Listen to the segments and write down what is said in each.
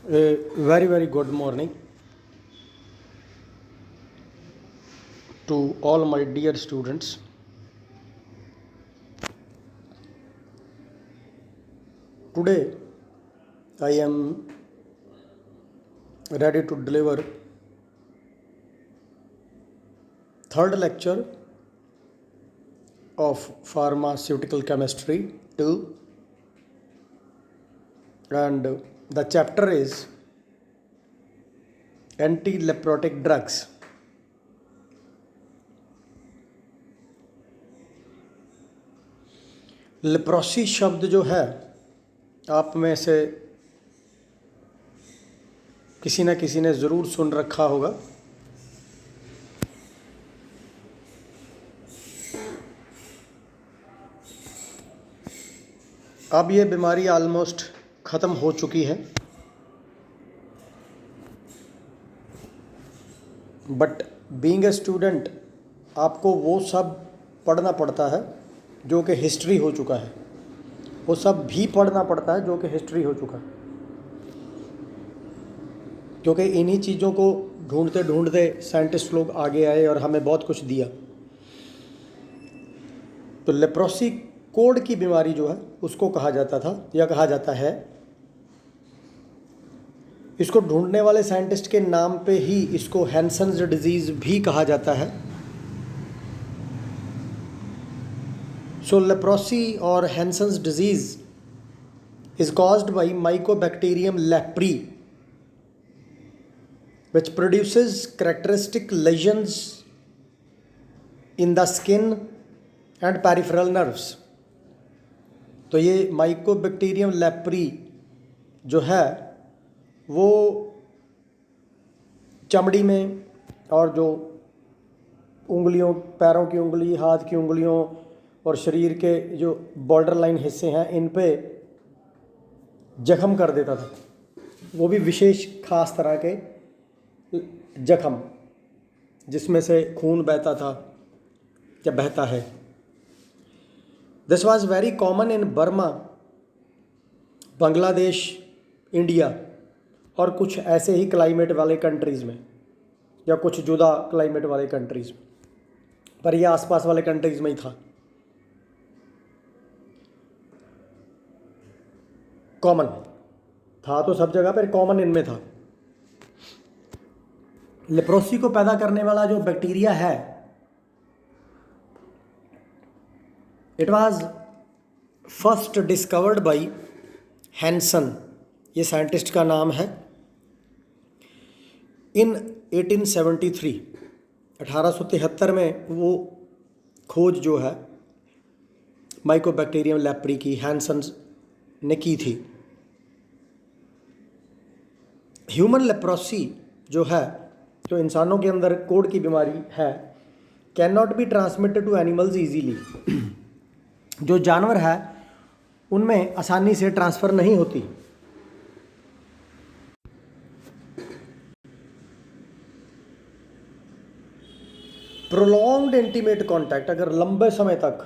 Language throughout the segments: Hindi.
A very good morning to all my dear students. Today I am ready to deliver third lecture of pharmaceutical chemistry 2, and the chapter is anti-leprotic drugs. Leprosy शब्द जो है आप में से किसी न किसी ने ज़रूर सुन रखा होगा। अब ये बीमारी ऑलमोस्ट ख़त्म हो चुकी है, बट बीइंग ए स्टूडेंट आपको वो सब पढ़ना पड़ता है जो कि हिस्ट्री हो चुका है, वो सब भी पढ़ना पड़ता है जो कि हिस्ट्री हो चुका है, क्योंकि इन्हीं चीज़ों को ढूंढते ढूंढते साइंटिस्ट लोग आगे आए और हमें बहुत कुछ दिया। तो लेप्रोसी कोड की बीमारी जो है उसको कहा जाता था या कहा जाता है। इसको ढूंढने वाले साइंटिस्ट के नाम पे ही इसको हैंसन्स डिजीज़ भी कहा जाता है। सो लेप्रोसी और Hansen's disease is caused by Mycobacterium leprae, which produces characteristic lesions in the skin and peripheral nerves. तो ये माइकोबैक्टीरियम लेप्री जो है वो चमड़ी में और जो उंगलियों, पैरों की उंगली, हाथ की उंगलियों और शरीर के जो बॉर्डर लाइन हिस्से हैं इन पे जख्म कर देता था। वो भी विशेष खास तरह के जख्म जिसमें से खून बहता था या बहता है। This was very common in Burma, Bangladesh, India और कुछ ऐसे ही क्लाइमेट वाले कंट्रीज़ में या कुछ जुदा क्लाइमेट वाले कंट्रीज़ में, पर यह आसपास वाले कंट्रीज़ में ही था। कॉमन था तो सब जगह पर, कॉमन इनमें था। लेप्रोसी को पैदा करने वाला जो बैक्टीरिया है, it was first discovered by Hansen, ये साइंटिस्ट का नाम है, इन 1873, 1873 में वो खोज जो है माइकोबैक्टीरियम लेप्री की हैंसन ने की थी। ह्यूमन लेप्रोसी जो है, जो इंसानों के अंदर कोढ़ की बीमारी है, can not be transmitted to animals easily. जो जानवर है उनमें आसानी से ट्रांसफ़र नहीं होती। प्रोलॉन्ग्ड इंटीमेट कांटेक्ट, अगर लंबे समय तक,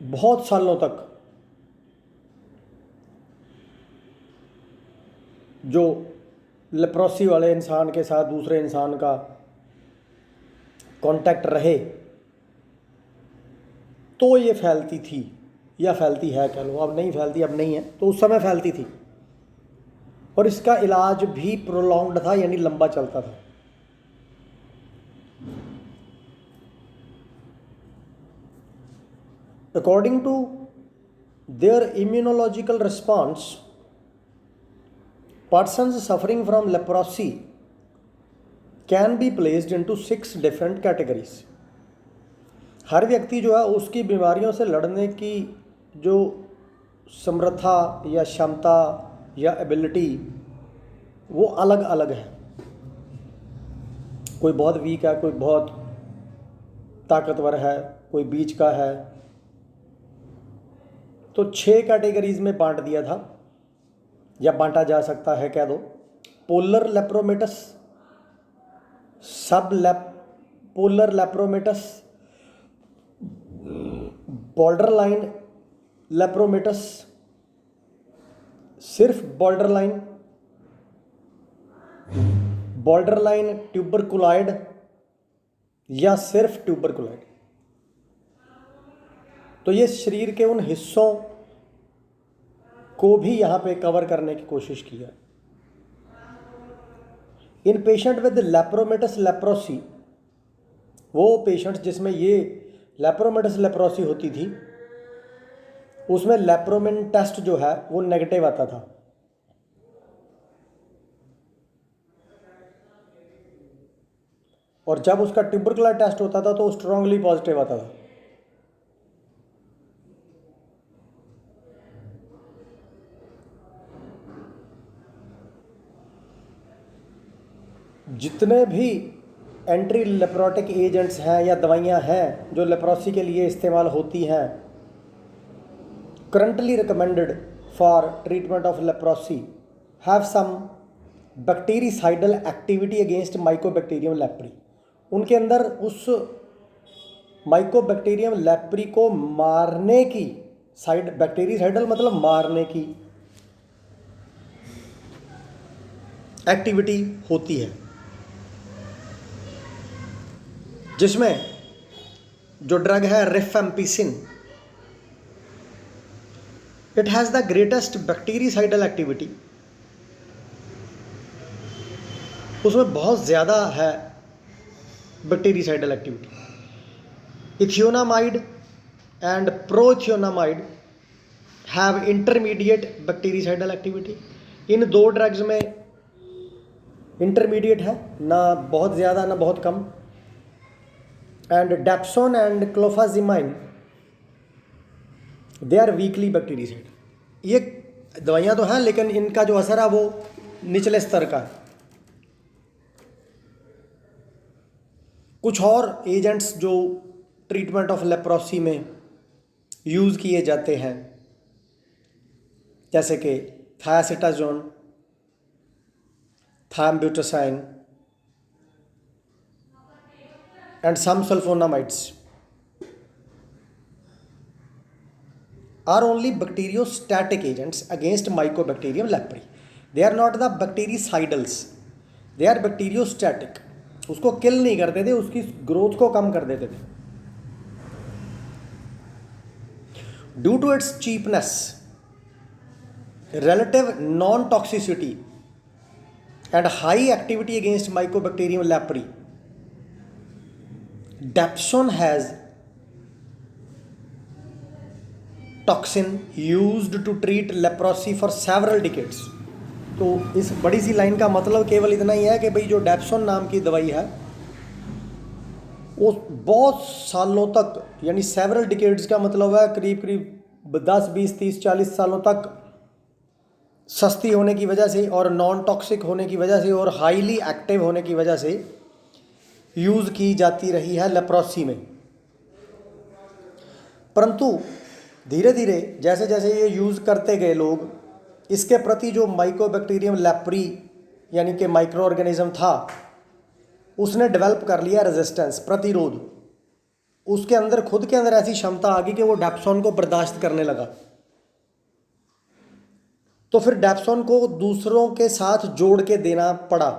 बहुत सालों तक जो लेप्रोसी वाले इंसान के साथ दूसरे इंसान का कांटेक्ट रहे तो ये फैलती थी या फैलती है, कह लो। अब नहीं फैलती, अब नहीं है, तो उस समय फैलती थी। और इसका इलाज भी प्रोलॉन्ग्ड था, यानी लंबा चलता था। According to their immunological response, persons suffering from leprosy can be placed into 6 different categories. हर व्यक्ति जो है उसकी बीमारियों से लड़ने की जो समर्था या क्षमता या एबिलिटी वो अलग अलग है। कोई बहुत वीक है, कोई बहुत ताकतवर है, कोई बीच का है। तो 6 कैटेगरीज में बांट दिया था या बांटा जा सकता है, कह दो। पोलर लेप्रोमेटस, सब पोलर लेप्रोमेटस, बॉर्डर लाइन लेप्रोमेटस, सिर्फ बॉर्डर लाइन बॉर्डरलाइन ट्यूबरकुलॉइड या सिर्फ ट्यूबरकुलॉइड। तो ये शरीर के उन हिस्सों को भी यहाँ पे कवर करने की कोशिश की है। इन पेशेंट विद लेप्रोमेटस लेप्रोसी, वो पेशेंट्स जिसमें ये लेप्रोमेटस लेप्रोसी होती थी, उसमें लेप्रोमिन टेस्ट जो है वो नेगेटिव आता था। और जब उसका ट्यूबरकुलर टेस्ट होता था तो स्ट्रांगली पॉजिटिव आता था। जितने भी एंटी लेप्रोटिक एजेंट्स हैं या दवाइयां हैं जो लेप्रोसी के लिए इस्तेमाल होती हैं, currently recommended for treatment of leprosy have some bactericidal activity against Mycobacterium leprae. उनके अंदर उस माइकोबैक्टीरियम लेप्री को मारने की, साइड बैक्टीरिसाइडल मतलब मारने की एक्टिविटी होती है, जिसमें जो ड्रग है rifampicin, it has the greatest bactericidal activity. उसमें बहुत ज़्यादा है bactericidal activity. Ethionamide and prothionamide have intermediate bactericidal activity. इन दो ड्रग्स में इंटरमीडिएट है, ना बहुत ज़्यादा ना बहुत कम। And dapsone and clofazimine they are weakly bactericide. ये दवाइयाँ तो हैं लेकिन इनका जो असर है वो निचले स्तर का है। कुछ और एजेंट्स जो ट्रीटमेंट ऑफ लेप्रोसी में यूज़ किए जाते हैं, जैसे कि थायासिटाजोन, थायम्ब्यूटासाइन and some sulfonamides, are only bacteriostatic agents against Mycobacterium leprae. They are not the bactericidals, they are bacteriostatic. उसको किल नहीं करते थे, उसकी ग्रोथ को कम कर देते थे। Due to its cheapness, relative non-toxicity and high activity against Mycobacterium leprae, Dapsone has toxin used to treat leprosy for several decades. तो इस बड़ी सी लाइन का मतलब केवल इतना ही है कि भाई जो डेप्सोन नाम की दवाई है वो बहुत सालों तक, यानी सेवरल डिकेड्स का मतलब है करीब करीब 10, 20, 30, 40 सालों तक सस्ती होने की वजह से और नॉन टॉक्सिक होने की वजह से और हाईली एक्टिव होने की वजह से यूज़ की जाती रही है लेप्रोसी में। परंतु धीरे धीरे जैसे जैसे ये यूज़ करते गए लोग, इसके प्रति जो माइकोबैक्टीरियम लेप्री यानी कि माइक्रो ऑर्गेनिज्म था, उसने डेवलप कर लिया रेजिस्टेंस, प्रतिरोध। उसके अंदर खुद के अंदर ऐसी क्षमता आ गई कि वो डेप्सोन को बर्दाश्त करने लगा। तो फिर डेप्सोन को दूसरों के साथ जोड़ के देना पड़ा।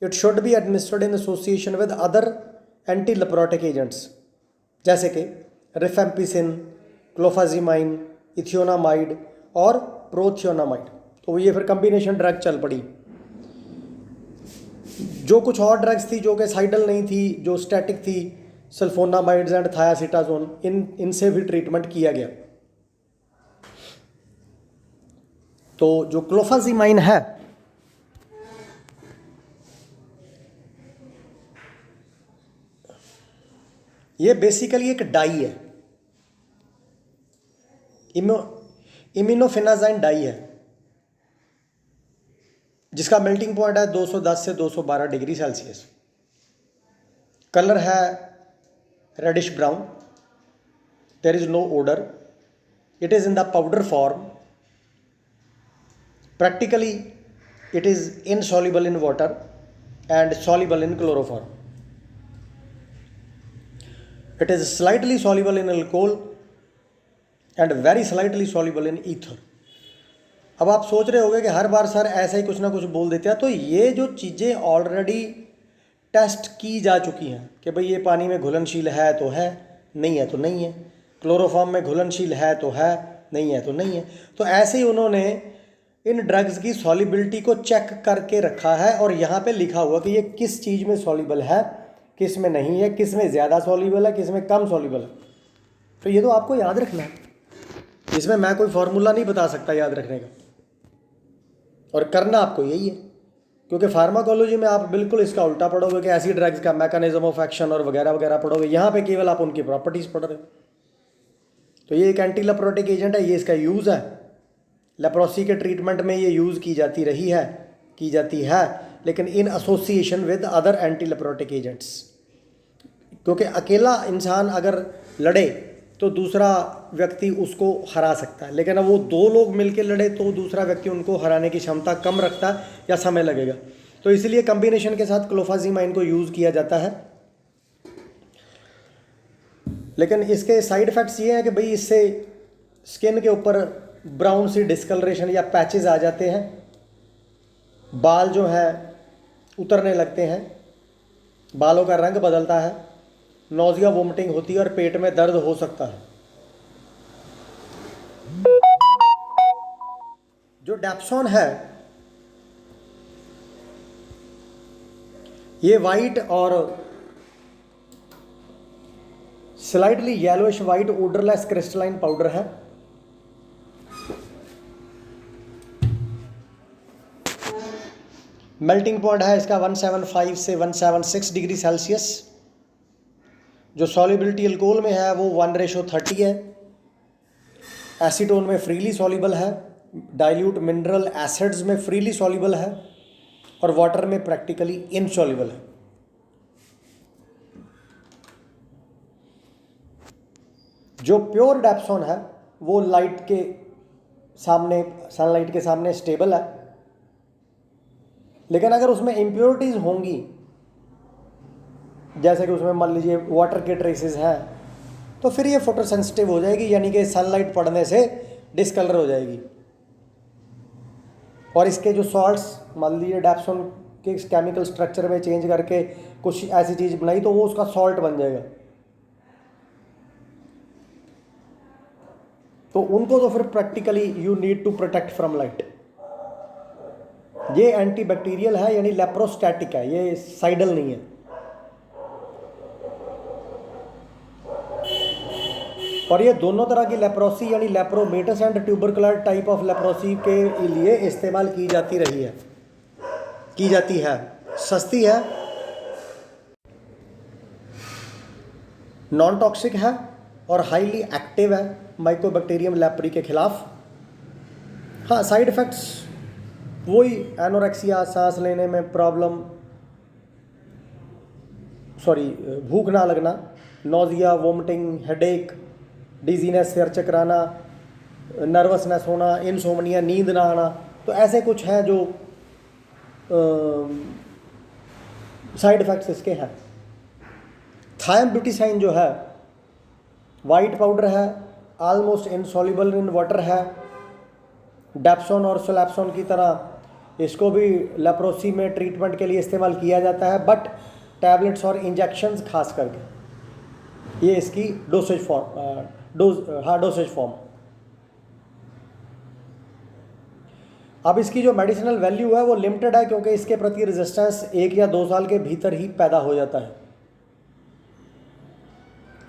It should be administered in association with other anti leprotic agents, जैसे कि रिफेम्पिसिन, क्लोफाजिमाइन, इथियोनामाइड और प्रोथियोनामाइड। तो ये फिर कम्बिनेशन ड्रग चल पड़ी। जो कुछ और ड्रग्स थी जो कि साइडल नहीं थी, जो स्टैटिक थी, सल्फोनामाइड्स एंड थायासिटाजोन, इनसे भी ट्रीटमेंट किया गया। तो जो क्लोफाजिमाइन है ये बेसिकली एक डाई है, इम्यूनोफिनाजाइन डाई है, जिसका मेल्टिंग पॉइंट है 210 से 212 डिग्री सेल्सियस। कलर है reddish brown, there is no odour, it is in the powder form, practically it is insoluble in water and soluble in chloroform. It is slightly soluble in alcohol and very slightly soluble in ether. अब आप सोच रहे होंगे कि हर बार सर ऐसा ही कुछ ना कुछ बोल देते हैं, तो ये जो चीज़ें ऑलरेडी टेस्ट की जा चुकी हैं कि भाई ये पानी में घुलनशील है तो है, नहीं है तो नहीं है, क्लोरोफॉर्म में घुलनशील है तो है, नहीं है तो नहीं है। तो ऐसे ही उन्होंने इन ड्रग्स की सॉलिबिलिटी को चेक करके रखा है और यहाँ पे लिखा हुआ कि ये किस चीज़ में सॉलिबल है, किस में नहीं है, किस में ज़्यादा सॉलिबल है, किस में कम सॉलिबल है। तो ये तो आपको याद रखना है, इसमें मैं कोई फार्मूला नहीं बता सकता याद रखने का, और करना आपको यही है। क्योंकि फार्माकोलॉजी में आप बिल्कुल इसका उल्टा पढ़ोगे कि ऐसी ड्रग्स का मैकेनिज्म ऑफ एक्शन और वगैरह वगैरह पढ़ोगे, यहाँ पे केवल आप उनकी प्रॉपर्टीज़ पढ़ रहे हो। तो ये एक एंटी लेप्रोटिक एजेंट है, ये इसका यूज़ है, लेप्रोसी के ट्रीटमेंट में ये यूज़ की जाती है, लेकिन in association with other anti leprotic agents. क्योंकि अकेला इंसान अगर लड़े तो दूसरा व्यक्ति उसको हरा सकता है, लेकिन अब वो दो लोग मिलकर लड़े तो दूसरा व्यक्ति उनको हराने की क्षमता कम रखता है या समय लगेगा। तो इसलिए कम्बिनेशन के साथ क्लोफाजीमाइन को यूज़ किया जाता है। लेकिन इसके साइड इफ़ेक्ट्स ये हैं कि भाई इससे स्किन के ऊपर ब्राउन सी डिस्कलरेशन या पैचेस आ जाते हैं, बाल जो है उतरने लगते हैं, बालों का रंग बदलता है, नोजिया वोमिटिंग होती है और पेट में दर्द हो सकता है। जो डैप्सोन है ये वाइट और slightly yellowish white odourless crystalline powder है। मेल्टिंग पॉइंट है इसका 175 से 176 डिग्री सेल्सियस। जो सॉल्युबिलिटी अल्कोहल में है वो 1:30 है। एसीटोन में फ्रीली सॉल्युबल है, डाइल्यूट मिनरल एसिड्स में फ्रीली सॉल्युबल है और वाटर में प्रैक्टिकली इनसॉल्युबल है। जो प्योर डैप्सोन है वो लाइट के सामने, सनलाइट के सामने स्टेबल है, लेकिन अगर उसमें इम्प्योरिटीज़ होंगी, जैसे कि उसमें मान लीजिए वाटर के ट्रेसेस हैं, तो फिर ये फोटो सेंसिटिव हो जाएगी, यानी कि सनलाइट पड़ने से डिसकलर हो जाएगी। और इसके जो सॉल्ट्स, मान लीजिए डैप्सोन के केमिकल स्ट्रक्चर में चेंज करके कुछ ऐसी चीज़ बनाई तो वो उसका सॉल्ट बन जाएगा, तो उनको तो फिर practically you need to protect from light. ये एंटीबैक्टीरियल है, यानी लेप्रोस्टैटिक है, ये साइडल नहीं है। और ये दोनों तरह की लेप्रोसी यानी लेप्रोमेटस and tubercular type of leprosy के लिए इस्तेमाल की जाती है। सस्ती है, नॉन टॉक्सिक है और हाईली एक्टिव है माइकोबैक्टीरियम लेप्री के खिलाफ। हाँ, साइड इफ़ेक्ट्स वही एनोरेक्सिया, सांस लेने में प्रॉब्लम, भूख ना लगना, नोजिया, वोमिटिंग, हेडेक, डिजीनेस, सिर चकराना, नर्वसनेस होना, इनसोमनिया, नींद ना आना, तो ऐसे कुछ हैं जो साइड इफ़ेक्ट्स इसके हैं। थायम्ब्यूटिसाइन जो है वाइट पाउडर है, ऑलमोस्ट इनसॉल्युबल इन वाटर है। डैप्सोन और सोलैप्सोन की तरह इसको भी लेप्रोसी में ट्रीटमेंट के लिए इस्तेमाल किया जाता है, बट टैबलेट्स और इंजेक्शंस खास करके ये इसकी डोसेज फॉर्म। अब इसकी जो मेडिसिनल वैल्यू है वो लिमिटेड है, क्योंकि इसके प्रति रेजिस्टेंस 1 या 2 साल के भीतर ही पैदा हो जाता है।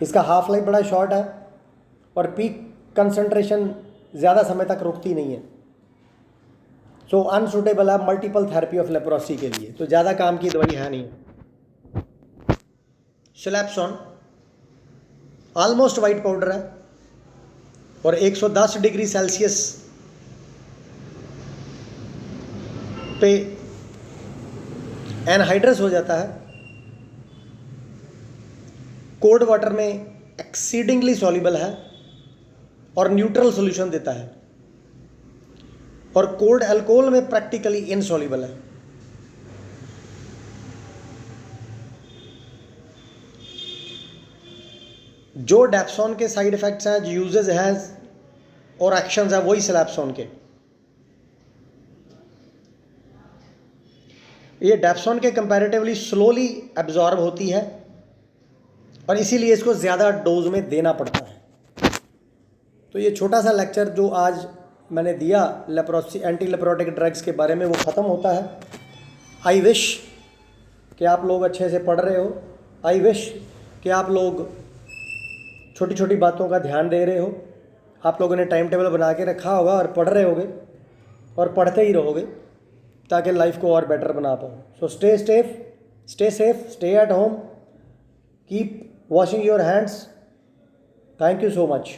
इसका हाफ लाइफ बड़ा शॉर्ट है और पीक कंसंट्रेशन ज़्यादा समय तक रुकती नहीं है। सो अनसुटेबल है मल्टीपल थेरेपी ऑफ लेप्रोसी के लिए, तो ज़्यादा काम की दवाई है नहीं। सोलैप्सोन ऑलमोस्ट वाइट पाउडर है और 110 डिग्री सेल्सियस पे एनहाइड्रस हो जाता है। कोल्ड वाटर में एक्सीडिंगली सॉल्युबल है और न्यूट्रल सॉल्यूशन देता है, और कोल्ड अल्कोहल में प्रैक्टिकली इनसॉल्युबल है। जो डैप्सोन के साइड इफ़ेक्ट्स हैं, जो यूजेज हैं और एक्शंस हैं, वही सोलैप्सोन के। ये डेप्सोन के कंपैरेटिवली स्लोली एब्जॉर्ब होती है और इसीलिए इसको ज़्यादा डोज में देना पड़ता है। तो ये छोटा सा लेक्चर जो आज मैंने दिया लेप्रोसी एंटी लेप्रोटिक ड्रग्स के बारे में वो ख़त्म होता है। आई विश कि आप लोग अच्छे से पढ़ रहे हो। आई विश कि आप लोग छोटी छोटी बातों का ध्यान दे रहे हो। आप लोगों ने टाइम टेबल बना के रखा होगा और पढ़ रहे होगे और पढ़ते ही रहोगे ताकि लाइफ को और बेटर बना पाओ। So stay safe, stay at home, keep washing your hands. Thank you so much.